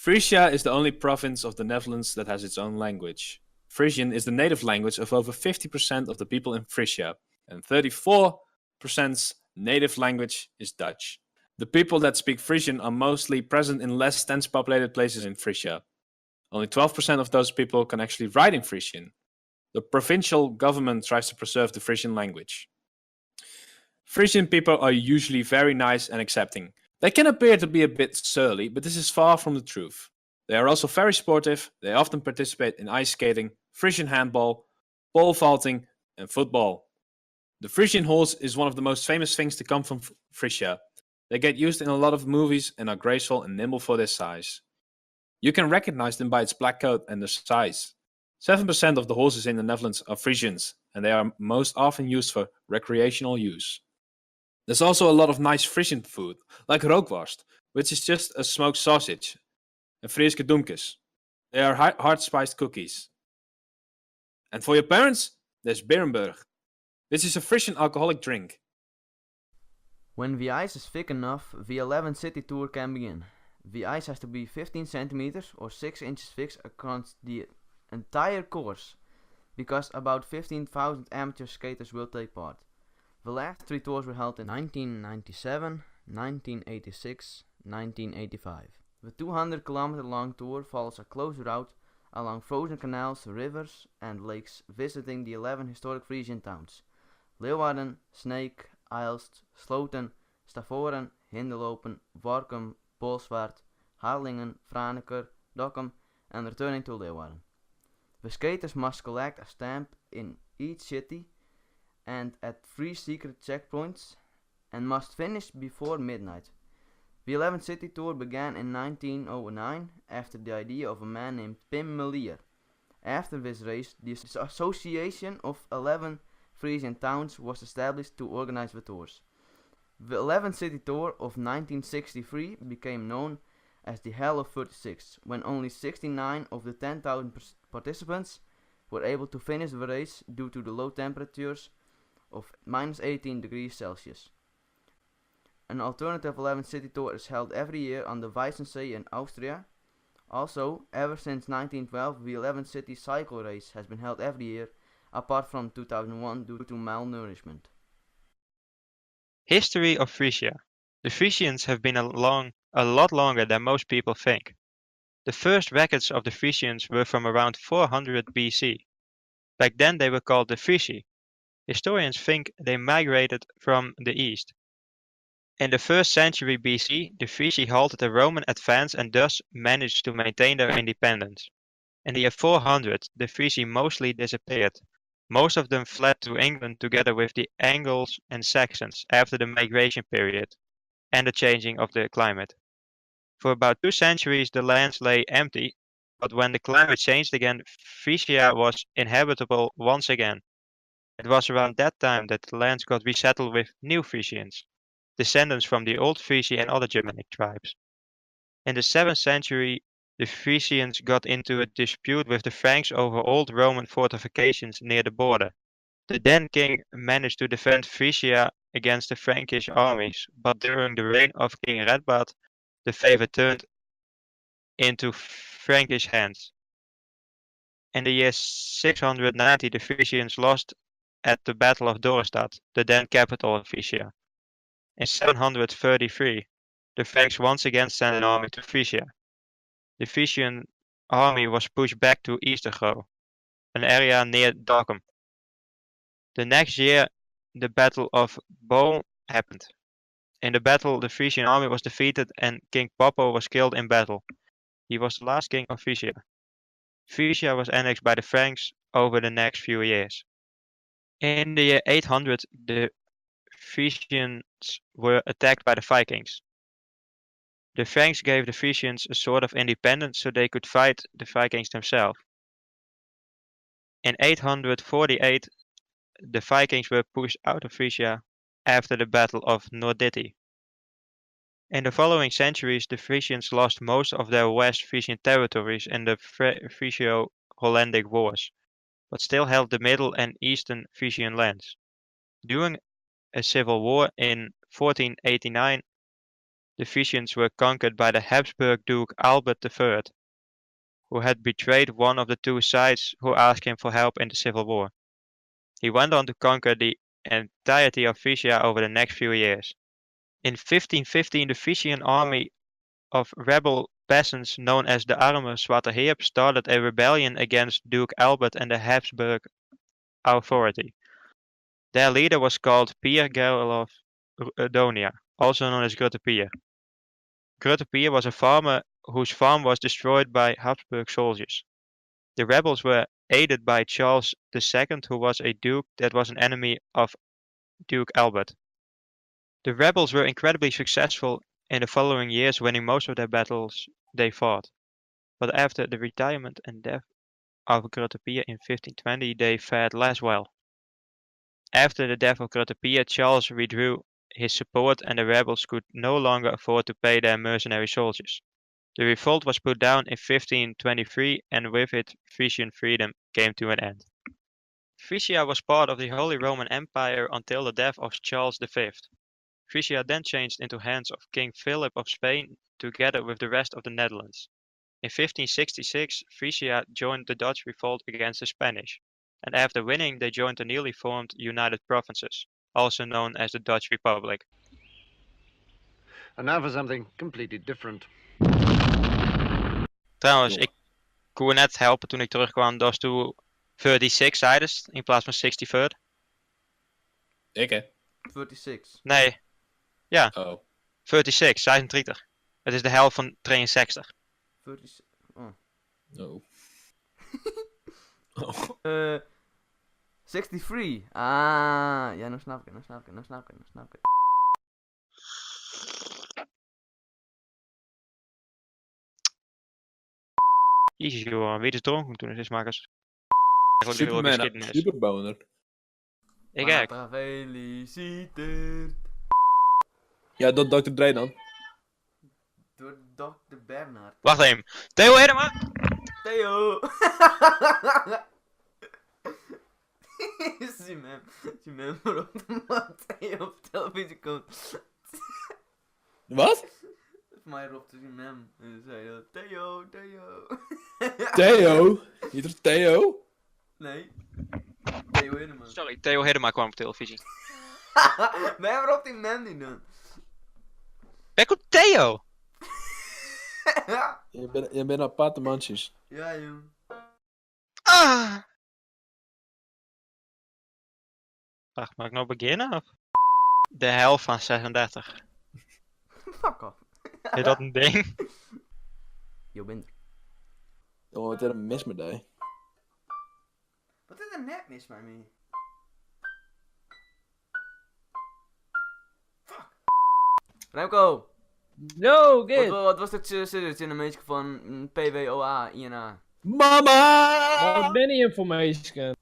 Frisia is the only province of the Netherlands that has its own language. Frisian is the native language of over 50% of the people in Frisia, and 34% native language is Dutch. The people that speak Frisian are mostly present in less dense populated places in Frisia. Only 12% of those people can actually write in Frisian. The provincial government tries to preserve the Frisian language. Frisian people are usually very nice and accepting. They can appear to be a bit surly, but this is far from the truth. They are also very sportive. They often participate in ice skating, Frisian handball, pole vaulting, and football. The Frisian horse is one of the most famous things to come from Frisia. They get used in a lot of movies and are graceful and nimble for their size. You can recognize them by its black coat and their size. 7% of the horses in the Netherlands are Frisians, and they are most often used for recreational use. There's also a lot of nice Frisian food, like rookworst, which is just a smoked sausage, and Frieske doemkes. They are hard spiced cookies. And for your parents, there's Berenburg, which is a Frisian alcoholic drink. When the ice is thick enough, the 11 city tour can begin. The ice has to be 15 centimeters or 6 inches thick across the entire course, because about 15,000 amateur skaters will take part. The last 3 tours were held in 1997, 1986, 1985. The 200 kilometer long tour follows a close route along frozen canals, rivers and lakes, visiting the 11 historic Frisian towns: Leeuwarden, Sneek, Aalst, Sloten, Stavoren, Hindelopen, Workum, Bolsward, Harlingen, Franeker, Dokkum, and returning to Leeuwarden. The skaters must collect a stamp in each city and at 3 secret checkpoints, and must finish before midnight. The 11 city tour began in 1909 after the idea of a man named Pim Melier. After this race, the Association of 11 Frisian towns was established to organize the tours. The 11 city tour of 1963 became known as the Hell of 36, when only 69 of the 10,000 participants were able to finish the race due to the low temperatures of -18 degrees Celsius. An alternative 11 city tour is held every year on the Weissensee in Austria. Also, ever since 1912, the 11 city cycle race has been held every year, apart from 2001 due to malnourishment. History of Frisia. The Frisians have been along a lot longer than most people think. The first records of the Frisians were from around 400 BC. Back then they were called the Frisi. Historians think they migrated from the east. In the 1st century BC, the Frisi halted a Roman advance and thus managed to maintain their independence. In the year 400, the Frisi mostly disappeared. Most of them fled to England together with the Angles and Saxons after the migration period and the changing of the climate. For about 2 centuries the lands lay empty, but when the climate changed again, Frisia was inhabitable once again. It was around that time that the lands got resettled with new Frisians, descendants from the old Frisi and other Germanic tribes. In the 7th century, the Frisians got into a dispute with the Franks over old Roman fortifications near the border. The then king managed to defend Frisia against the Frankish armies, but during the reign of King Redbad, the favor turned into Frankish hands. In the year 690, the Frisians lost at the Battle of Dorestad, the then capital of Frisia. In 733, the Franks once again sent an army to Frisia. The Frisian army was pushed back to Eastergoo, an area near Dokkum. The next year, the Battle of Boom happened. In the battle, the Frisian army was defeated and King Poppo was killed in battle. He was the last king of Frisia. Frisia was annexed by the Franks over the next few years. In the year 800, the Frisians were attacked by the Vikings. The Franks gave the Frisians a sort of independence so they could fight the Vikings themselves. In 848, the Vikings were pushed out of Frisia after the Battle of Nordity. In the following centuries, the Frisians lost most of their West Frisian territories in the Frysio-Hollandic Wars, but still held the middle and eastern Frisian lands. During a civil war in 1489, the Frisians were conquered by the Habsburg Duke Albert III, who had betrayed one of the two sides who asked him for help in the Civil War. He went on to conquer the entirety of Frisia over the next few years. In 1515, the Frisian army of rebel peasants known as the Arme Zwarte Heer started a rebellion against Duke Albert and the Habsburg authority. Their leader was called Pier Gerlof Donia, also known as Grutte Pier. Grutte Pier was a farmer whose farm was destroyed by Habsburg soldiers. The rebels were aided by Charles II, who was a duke that was an enemy of Duke Albert. The rebels were incredibly successful in the following years, winning most of their battles they fought. But after the retirement and death of Grutte Pier in 1520, they fared less well. After the death of Grutte Pier, Charles withdrew his support and the rebels could no longer afford to pay their mercenary soldiers. The revolt was put down in 1523 and with it Frisian freedom came to an end. Frisia was part of the Holy Roman Empire until the death of Charles V. Frisia then changed into hands of King Philip of Spain together with the rest of the Netherlands. In 1566, Frisia joined the Dutch revolt against the Spanish, and after winning they joined the newly formed United Provinces, also known as the Dutch Republic. And now for something completely different. Trouwens, ik kon net helpen toen ik terugkwam, dat was toen 36 zeiden in plaats van 63rd. Ik hè? 36. Nee, ja, Oh. 36, 36. Het is de helft van 63. 36. Oh. Oh. Oh. 63. Ah, ja, nou snap ik het. Jezus joh, wie is dronken toen is makers. Superman, superboner. Ik ook. Gefeliciteerd. Ja, dat Dr. Dre dan. Door Dr. Bernard. Wacht even. Theo Hedema! Theo! Zie hem waarop de man Theo op televisie komt. Wat? Voor mij roept hij hem en zei Theo. Theo? Niet er Theo? Nee. Theo Hedema. Sorry, Theo Hedema kwam op televisie. Nee, waarom die man niet doen? Bekko Theo! Je bent aparte mansjes. Ja, jong. Ah! Wacht, mag ik nou beginnen? Of? De helft van 36. Fuck off. Is dat een ding? Jo, bent er. Jongen, wat is er mis met die? Wat is er net mis met me? Fuck. Remco! No, good. Wat was dit serieus in een beetje van PWOA, INA? Mama! Many information.